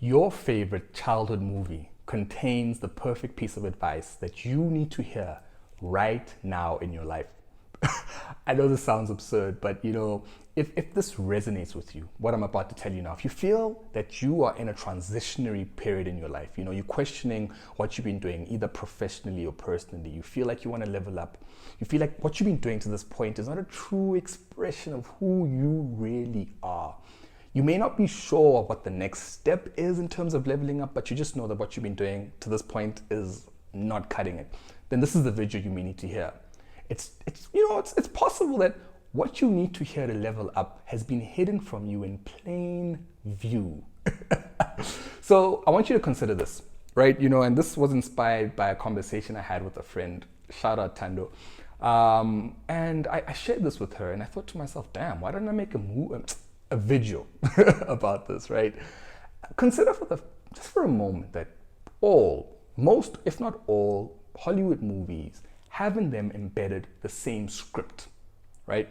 Your favorite childhood movie contains the perfect piece of advice that you need to hear right now in your life. I know this sounds absurd, but if this resonates with you, what I'm about to tell you now, if you feel that you are in a transitionary period in your life, you're questioning what you've been doing, either professionally or personally, you feel like you want to level up, you feel like what you've been doing to this point is not a true expression of who you really are. You may not be sure what the next step is in terms of leveling up, but you just know that what you've been doing to this point is not cutting it. Then this is the video you may need to hear. It's possible that what you need to hear to level up has been hidden from you in plain view. So I want you to consider this, right? And this was inspired by a conversation I had with a friend. Shout out Tando. And I shared this with her, and I thought to myself, damn, why don't I make a video about this, right? Consider just for a moment that most, if not all, Hollywood movies have in them embedded the same script, right?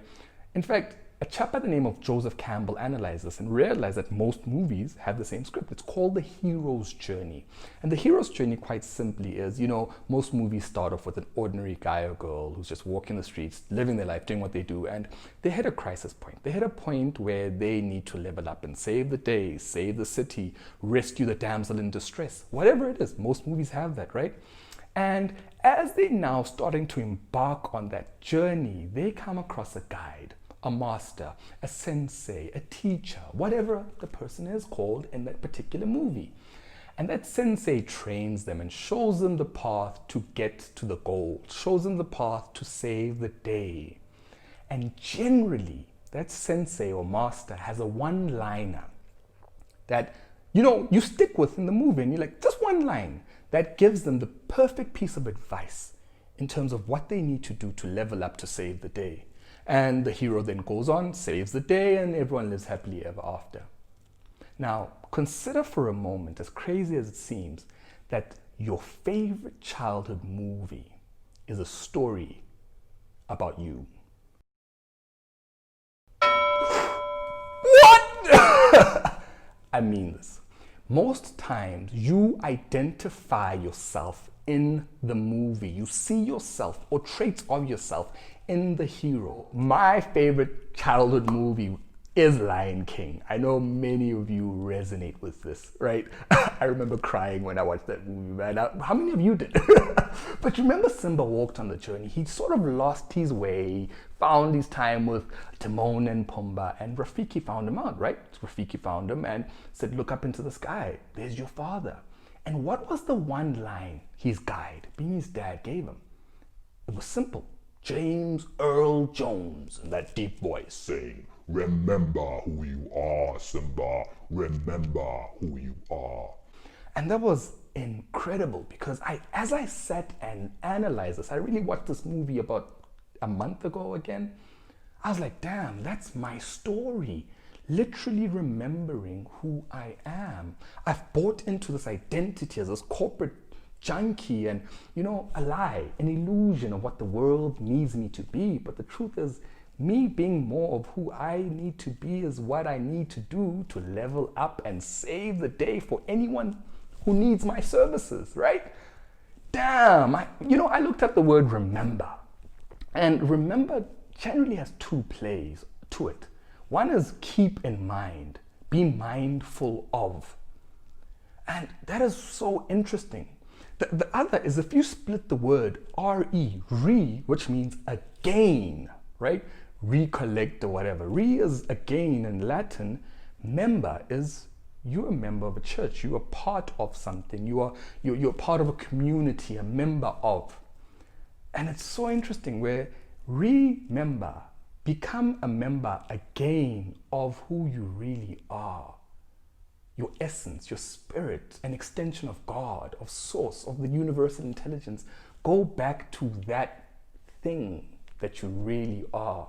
In fact, a chap by the name of Joseph Campbell analyzed this and realized that most movies have the same script. It's called the hero's journey. And the hero's journey, quite simply, is, most movies start off with an ordinary guy or girl who's just walking the streets, living their life, doing what they do, and they hit a crisis point. They hit a point where they need to level up and save the day, save the city, rescue the damsel in distress. Whatever it is, most movies have that, right? And as they're now starting to embark on that journey, they come across a guide, a master, a sensei, a teacher, whatever the person is called in that particular movie. And that sensei trains them and shows them the path to get to the goal, shows them the path to save the day. And generally, that sensei or master has a one-liner that, you stick with in the movie, and you're like, just one line that gives them the perfect piece of advice in terms of what they need to do to level up to save the day. And the hero then goes on, saves the day, and everyone lives happily ever after. Now, consider for a moment, as crazy as it seems, that your favorite childhood movie is a story about you. What? I mean this. Most times you identify yourself in the movie. You see yourself or traits of yourself in the hero. My favorite childhood movie is Lion King. I know many of you resonate with this, right? I remember crying when I watched that movie, man. How many of you did? But remember Simba walked on the journey. He sort of lost his way, found his time with Timon and Pumbaa, and Rafiki found him out, right? Rafiki found him and said, look up into the sky. There's your father. And what was the one line his guide, being his dad, gave him? It was simple. James Earl Jones, in that deep voice, saying, remember who you are, Simba. Remember who you are. And that was incredible because as I sat and analyzed this, I really watched this movie about a month ago again. I was like, damn, that's my story. Literally remembering who I am. I've bought into this identity as this corporate junkie and, a lie, an illusion of what the world needs me to be. But the truth is, me being more of who I need to be is what I need to do to level up and save the day for anyone who needs my services, right? Damn, I looked up the word remember. And remember generally has two plays to it. One is keep in mind, be mindful of. And that is so interesting. The other is if you split the word which means again, right? Recollect or whatever. Is again in Latin. Member is you're a member of a church. You are part of something. You're part of a community, a member of. And it's so interesting where remember, become a member again of who you really are. Your essence, your spirit, an extension of God, of source, of the universal intelligence. Go back to that thing that you really are.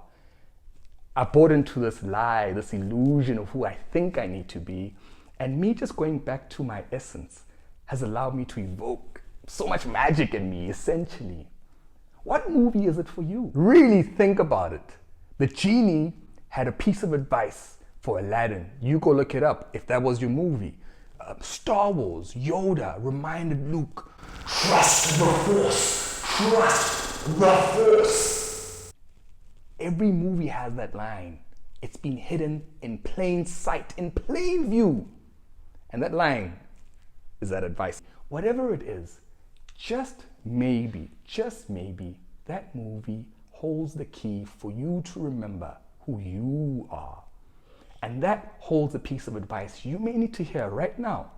I bought into this lie, this illusion of who I think I need to be. And me just going back to my essence has allowed me to evoke so much magic in me, essentially. What movie is it for you? Really think about it. The genie had a piece of advice for Aladdin. You go look it up if that was your movie. Star Wars, Yoda reminded Luke, trust the Force, trust the Force. Every movie has that line. It's been hidden in plain sight, in plain view. And that line is that advice. Whatever it is, just maybe, that movie holds the key for you to remember who you are. And that holds a piece of advice you may need to hear right now.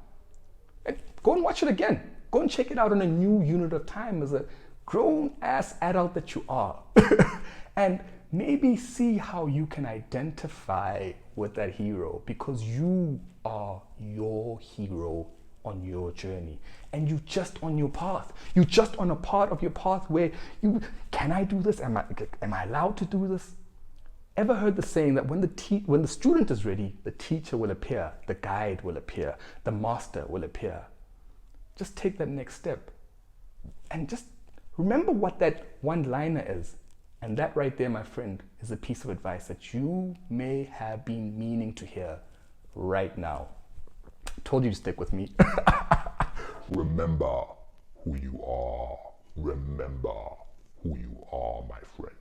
And go and watch it again. Go and check it out in a new unit of time as a grown-ass adult that you are. And maybe see how you can identify with that hero, because you are your hero on your journey. And you just on your path. You just on a part of your path where can I do this? Am I allowed to do this? Ever heard the saying that when the student is ready, the teacher will appear, the guide will appear, the master will appear? Just take that next step. And just remember what that one-liner is. And that right there, my friend, is a piece of advice that you may have been meaning to hear right now. Told you to stick with me. Remember who you are. Remember who you are, my friend.